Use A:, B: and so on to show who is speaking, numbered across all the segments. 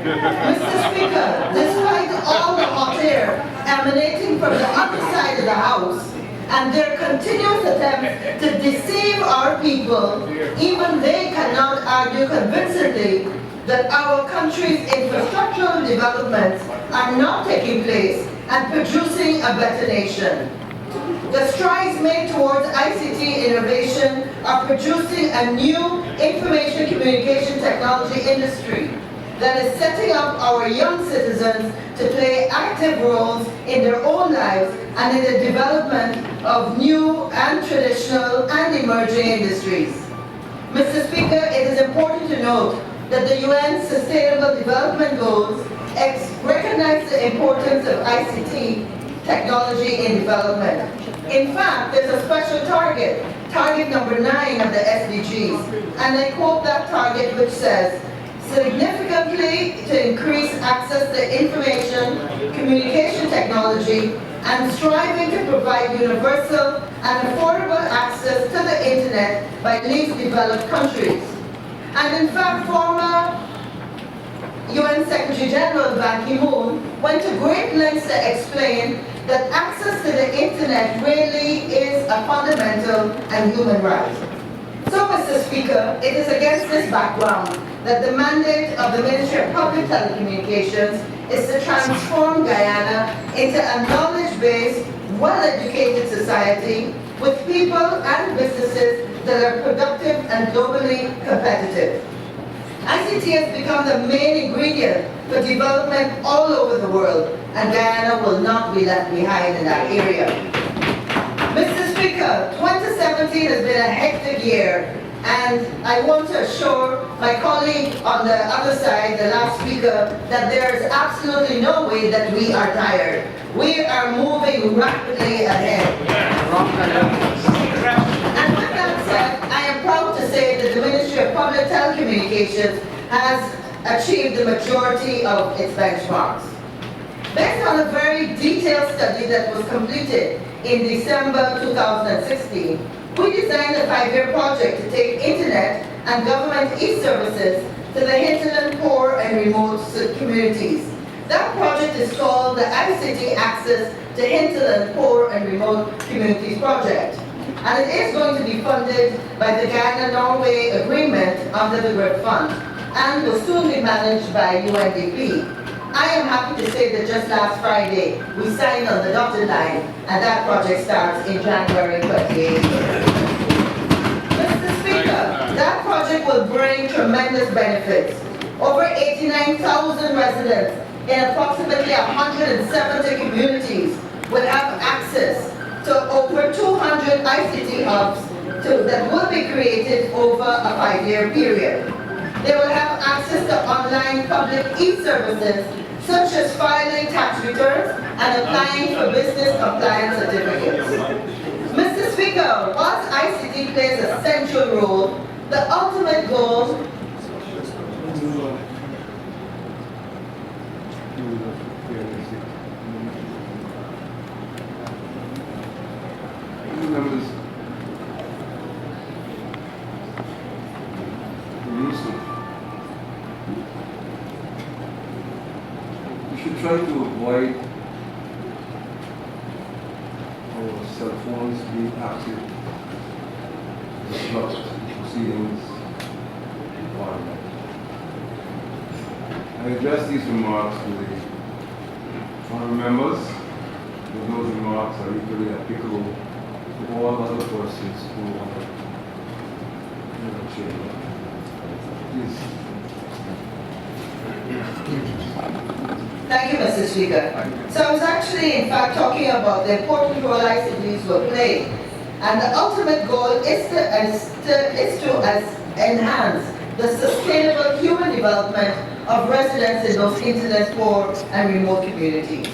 A: Mr. Speaker, despite all the hot air emanating from the other side of the House and their continuous attempts to deceive our people, even they cannot argue convincingly that our country's infrastructural developments are not taking place and producing a better nation. The strides made towards ICT innovation are producing a new information communication technology industry that is setting up our young citizens to play active roles in their own lives and in the development of new and traditional and emerging industries. Mr. Speaker, it is important to note that the UN Sustainable Development Goals recognize the importance of ICT technology in development. In fact, there's a special target, target number 9 of the SDGs, and I quote that target which says, significantly to increase access to information, communication technology, and striving to provide universal and affordable access to the internet by least developed countries. And in fact, former UN Secretary General Ban Ki-moon went to great lengths to explain that access to the internet really is a fundamental and human right. So, Mr. Speaker, it is against this background that the mandate of the Ministry of Public Telecommunications is to transform Guyana into a knowledge-based, well-educated society with people and businesses that are productive and globally competitive. ICT has become the main ingredient for development all over the world, and Guyana will not be left behind in that area. Mr. Speaker, 2017 has been a hectic year, and I want to assure my colleague on the other side, the last speaker, that there is absolutely no way that we are tired. We are moving rapidly ahead. And with that said, I am proud to say that the Ministry of Public Telecommunications has achieved the majority of its benchmarks. Based on a very detailed study that was completed in December 2016, we designed a 5-year project to take internet and government e-services to the hinterland, poor and remote communities. That project is called the ICT Access to Hinterland, Poor and Remote Communities Project. And it is going to be funded by the Guyana-Norway Agreement under the GRIP Fund and will soon be managed by UNDP. I am happy to say that just last Friday, we signed on the dotted line, and that project starts in January 2018. Mr. Speaker, that project will bring tremendous benefits. Over 89,000 residents in approximately 170 communities will have access to over 200 ICT hubs that will be created over a 5-year period. They will have access to online public e-services such as filing tax returns and applying for business compliance certificates. Mr. Speaker, whilst ICT plays a central role, the ultimate goal
B: try to avoid our cell phones being active to disrupt proceedings in Parliament. I address these remarks to the honourable members, but those remarks are equally applicable to all other persons who are in the chamber. Please.
A: Thank you, Mr. Speaker. So I was actually, in fact, talking about the important role ICTs will play. And the ultimate goal is to enhance the sustainable human development of residents in those internet poor and remote communities.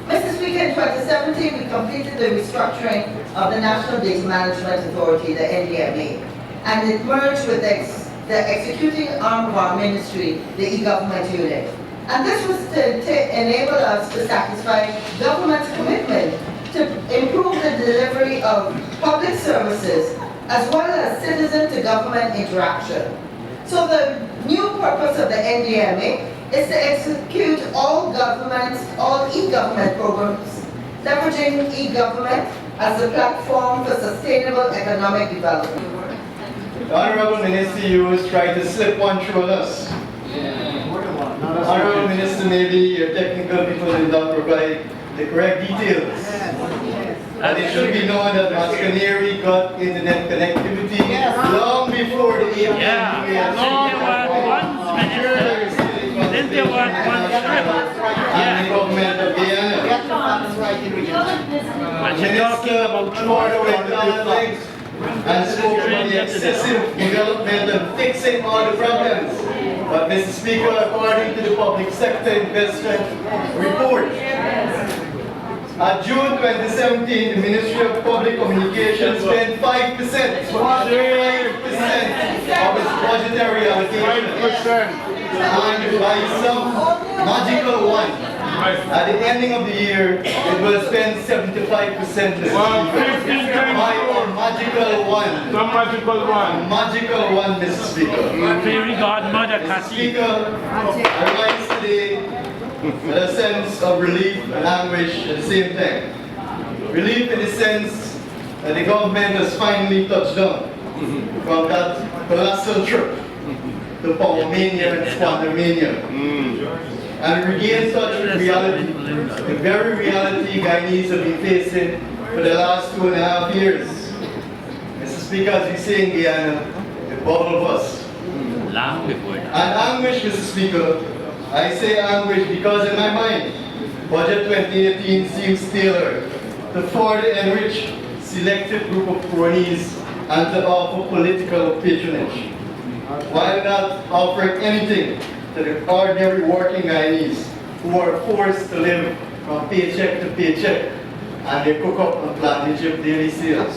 A: Mr. Speaker, in 2017, we completed the restructuring of the National Data Management Authority, the NDMA, and it merged with the executing arm of our ministry, the e-government unit. And this was to enable us to satisfy government's commitment to improve the delivery of public services as well as citizen-to-government interaction. So the new purpose of the NDMA is to execute all e-government programs, leveraging e-government as a platform for sustainable economic development.
C: The Honorable Minister, you always try to slip one through on us. Honorable Minister, maybe your technical people did not provide the correct details. And it should be known that Mascaneri got internet connectivity long before the APN.
D: Didn't they want one strip?
C: And the government of Guyana. Minister poured away the legs and spoke about the excessive development and fixing all the problems. But Mr. Speaker, according to the public sector investment report, June 2017, the Ministry of Public Communications spent 5% of its budgetary allocation. And by some magical one, at the ending of the year, it will spend 75% this year. By a magical one.
B: Some magical one.
C: Magical one, Mr. Speaker.
D: Fairy godmother,
C: Mr. Speaker, I rise today with a sense of relief and anguish at the same time. Relief in the sense that the government has finally touched down from that colossal trip to power mania and squander mania. And regain touch with reality, the very reality Guyanese have been facing for the last 2.5 years. Mr. Speaker, as we say in Guyana, the bubble bust. And anguish, Mr. Speaker, I say anguish because in my mind, Budget 2018 seems tailored to further enrich selected group of cronies and to offer political patronage, while not offering anything to the ordinary working Guyanese who are forced to live from paycheck to paycheck and they cook up on plantation daily sales.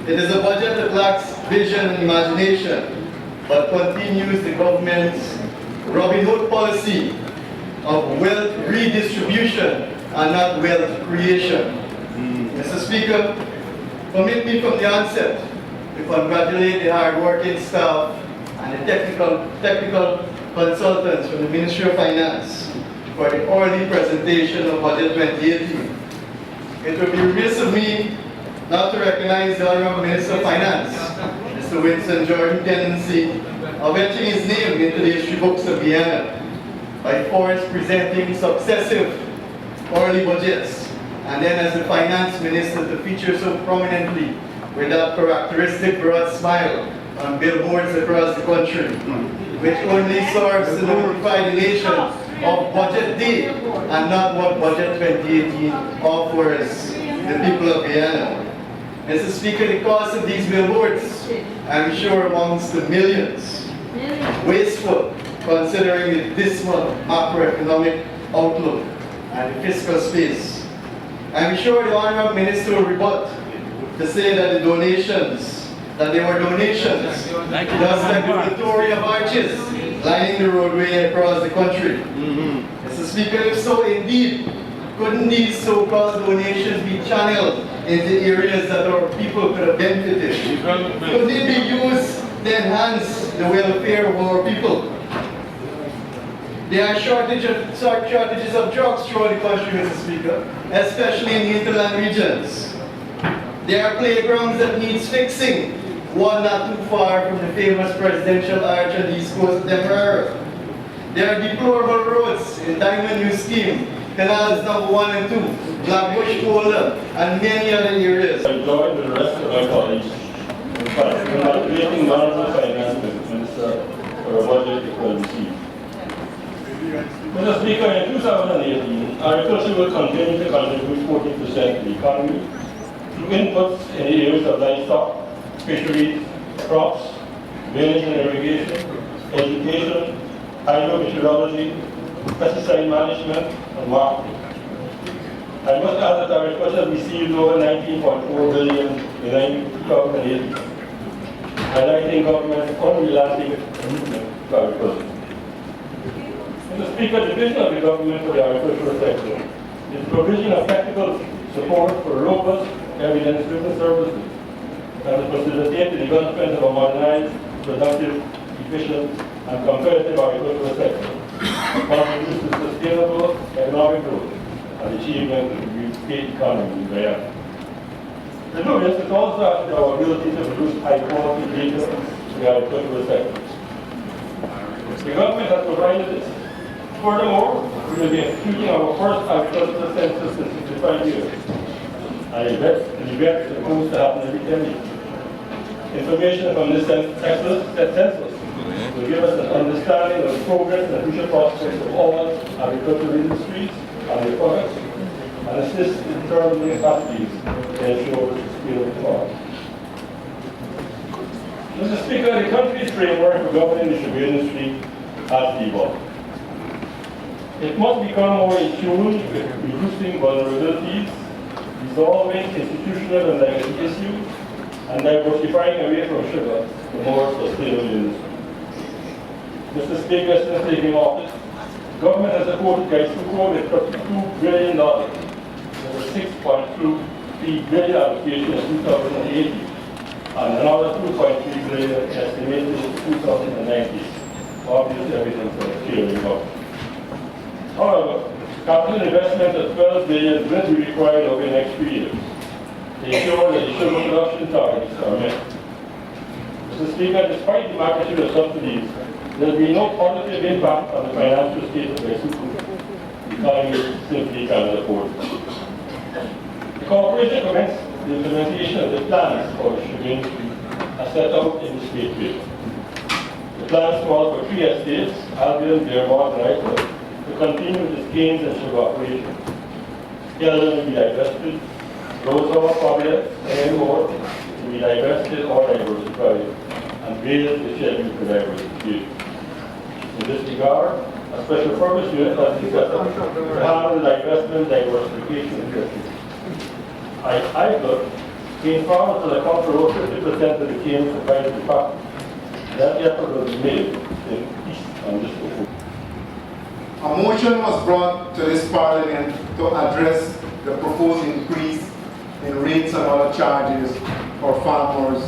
C: It is a budget that lacks vision and imagination, but continues the government's Robin Hood policy of wealth redistribution and not wealth creation. Mr. Speaker, permit me from the onset to congratulate the hard-working staff and the technical consultants from the Ministry of Finance for the early presentation of Budget 2018. It would be remiss of me not to recognize the Honorable Minister of Finance, Mr. Winston Jordan's tendency of etching his name into the history books of Guyana by first presenting successive early budgets and then as the finance minister to feature so prominently with that characteristic broad smile on billboards across the country, which only serves to notify the nation of Budget Day and not what Budget 2018 offers the people of Guyana. Mr. Speaker, the cost of these billboards, I'm sure amongst the millions, wasteful considering the dismal macroeconomic outlook and the fiscal space. I'm sure the Honorable Minister will rebut to say that the donations, that they were donations, just like the Victoria arches lining the roadway across the country. Mr. Speaker, if so indeed, couldn't these so-called donations be channeled into areas that our people could have benefited? Couldn't it be used to enhance the welfare of our people? There are shortages of drugs throughout the country, Mr. Speaker, especially in the hinterland regions. There are playgrounds that needs fixing, one not too far from the famous presidential arch on the east coast of Demerara. There are deplorable roads in Diamond New Scheme, canals number 1 and 2, Blackbush Boulder, and many other areas.
E: I join with the rest of my colleagues in congratulating the Honorable Finance Minister for a budget it will receive. Mr. Speaker, in 2018, agriculture will continue to contribute 14% to the economy through inputs in the areas of livestock, fisheries, crops, drainage and irrigation, education, hydrometeorology, pesticide management, and marketing. I must add that agriculture received over $19.4 billion in 2008, highlighting government's unrelenting commitment to agriculture. Mr. Speaker, the vision of the government for the agricultural sector is provision of technical support for robust, evidence-driven services that will facilitate the development of a modernized, productive, efficient, and competitive agricultural sector achievement of the state economy in Guyana. To do this, it also has to our ability to produce high-quality data to the agricultural sector. The government has provided this. Furthermore, we will be executing our first agricultural census in 65 years. And the event is supposed to happen every 10 years. Information from this census will give us an understanding of the progress and future prospects of all agricultural industries and their products, and assist in determining strategies to ensure scale tomorrow. Mr. Speaker, the country's framework for governing the sugar industry has evolved. It must become more in tune with reducing vulnerabilities, resolving institutional and legacy issues, and diversifying away from sugar to more sustainable industry. Mr. Speaker, since taking office, government has supported Gaisuco with $32 billion, with a $6.3 billion allocation in 2080, and another $2.3 billion estimated in 2090. Obviously, everything for scaling up. However, capital investment of $12 billion will be required over the next 3 years to ensure that the sugar production targets are met. Mr. Speaker, despite the magnitude of subsidies, there will be no positive impact on the financial state of Gaisuco. The economy simply cannot afford it. The corporation commenced the implementation of the plans for the sugar industry as set out in the state bill. The plans call for 3 estates, Albion, Dearborn, and Iceland, to continue with the gains and sugar operation. Skelton will be divested, Rosehall, Providence, and more will be divested or diversified, and Wales is scheduled for diversification. In this regard, a special purpose unit has been set up to handle the divestment diversification industry. ICLUD came forward to account for over 50% of the claims supplied to the department. That effort was made in East on this issue.
F: A motion was brought to this Parliament to address the proposed increase in rates and other charges for farmers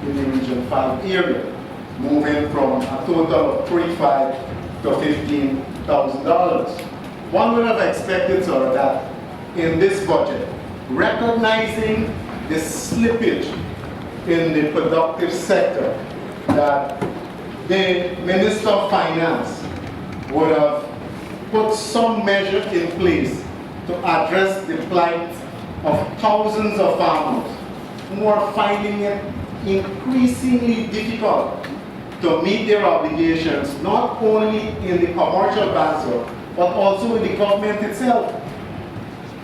F: in the Region 5 area, moving from a total of $35,000 to $15,000. One would have expected, sir, that in this budget, recognizing the slippage in the productive sector, that the Minister of Finance would have put some measure in place to address the plight of thousands of farmers who are finding it increasingly difficult to meet their obligations, not only in the commercial banks, but also in the government itself.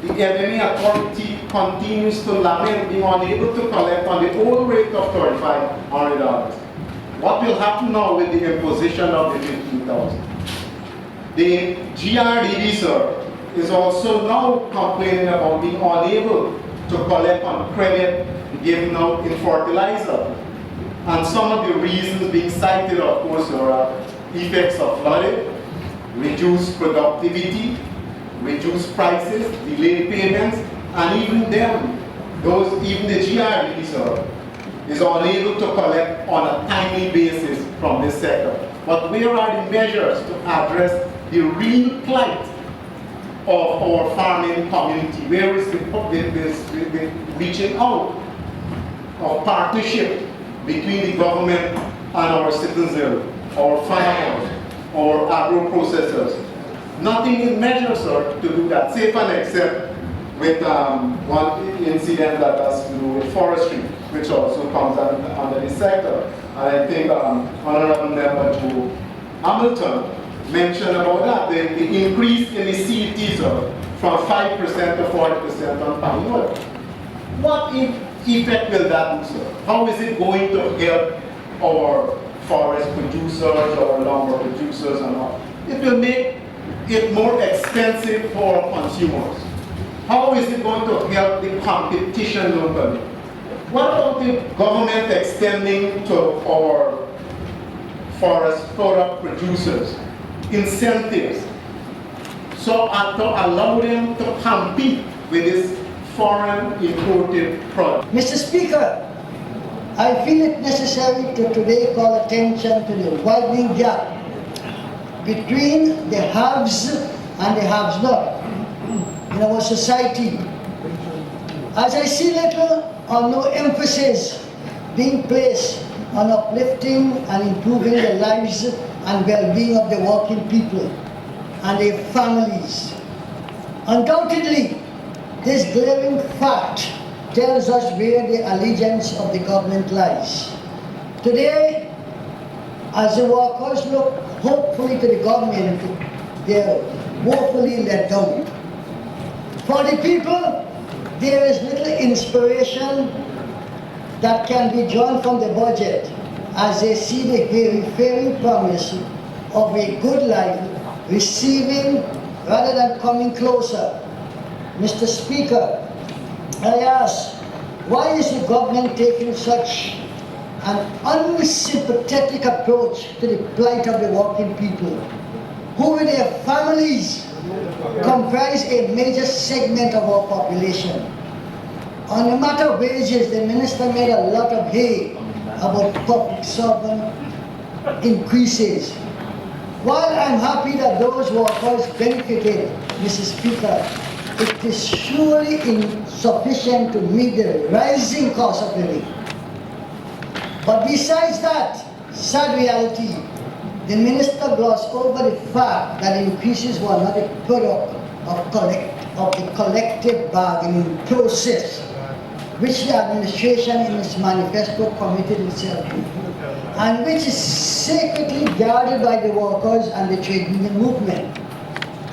F: The revenue authority continues to lament being unable to collect on the old rate of $3,500. What will happen now with the imposition of the $15,000? The GRDD, sir, is also now complaining about being unable to collect on credit given out in fertilizer. And some of the reasons being cited, of course, are effects of flooding, reduced productivity, reduced prices, delayed payments, and even the GRDD, sir, is unable to collect on a timely basis from this sector. But where are the measures to address the real plight of our farming community? Where is the reaching out of partnership between the government and our citizens, our farmers, our agro-processors? Nothing in measures, sir, to do that, save and except with one incident that has to do with forestry, which also comes under the sector. And I think Honorable Member Joe Hamilton mentioned about that, the increase in the CET, sir, from 5% to 40% on palm oil. What effect will that do, sir? How is it going to help our forest producers, our lumber producers and all? It will make it more expensive for consumers. How is it going to help the competition locally? What about the government extending to our forest product producers incentives so as to allow them to compete with this foreign imported product?
G: Mr. Speaker, I feel it necessary to today call attention to the widening gap between the haves and the haves not. in our society. As I see little or no emphasis being placed on uplifting and improving the lives and well-being of the working people and their families. Undoubtedly, this glaring fact tells us where the allegiance of the government lies. Today, as the workers look hopefully to the government, they are woefully let down. For the people, there is little inspiration that can be drawn from the budget as they see the very promise of a good life receding rather than coming closer. Mr. Speaker, I ask, why is the government taking such an unsympathetic approach to the plight of the working people, who with their families comprise a major segment of our population? On the matter of wages, the minister made a lot of hay about public servant increases. While I'm happy that those workers benefited, Mr. Speaker, it is surely insufficient to meet the rising cost of living. But besides that sad reality, the minister glossed over the fact that increases were not a product of the collective bargaining process, which the administration in its manifesto committed itself to, and which is sacredly guarded by the workers and the trade union movement.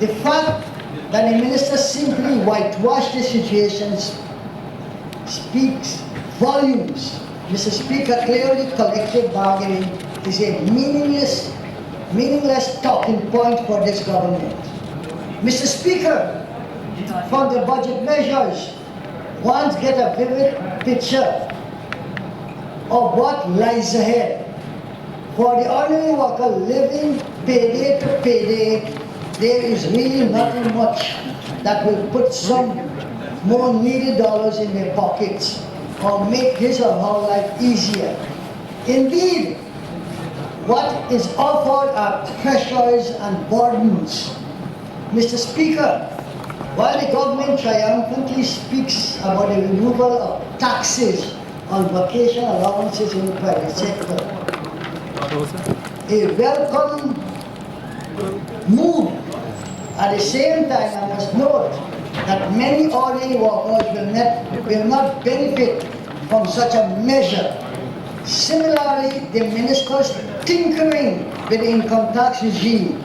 G: The fact that the minister simply whitewashed the situation speaks volumes. Mr. Speaker, clearly collective bargaining is a meaningless talking point for this government. Mr. Speaker, from the budget measures, one gets a vivid picture of what lies ahead. For the ordinary worker living payday to payday, there is really nothing much that will put some more needed dollars in their pockets or make his or her life easier. Indeed, what is offered are pressures and burdens. Mr. Speaker, while the government triumphantly speaks about the removal of taxes on vacation allowances in the private sector, a welcome move. At the same time, I must note that many ordinary workers will not benefit from such a measure. Similarly, the minister's tinkering with the income tax regime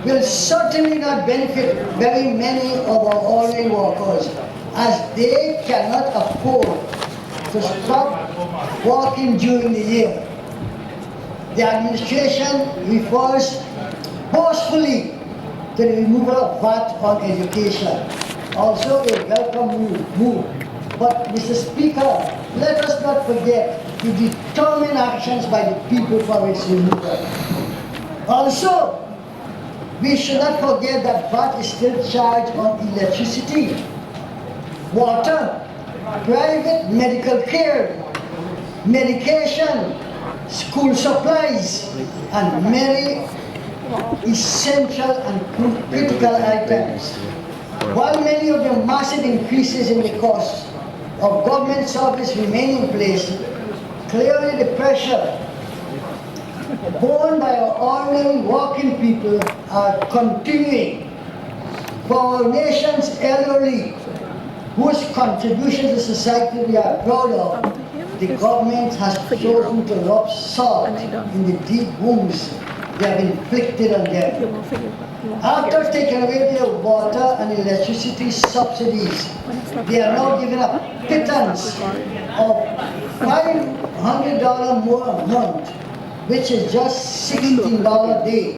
G: will certainly not benefit very many of our ordinary workers, as they cannot afford to stop working during the year. The administration refers forcefully to the removal of VAT on education, also a welcome move. But Mr. Speaker, let us not forget the determined actions by the people for its removal. Also, we should not forget that VAT is still charged on electricity, water, private medical care, medication, school supplies, and many essential and critical items. While many of the massive increases in the cost of government service remain in place, clearly the pressure borne by our ordinary working people are continuing. For our nation's elderly, whose contribution to society we are proud of, the government has chosen to rub salt in the deep wounds they have inflicted on them. After taking away their water and electricity subsidies, they are now given a pittance of $500 more a month, which is just $16 a day.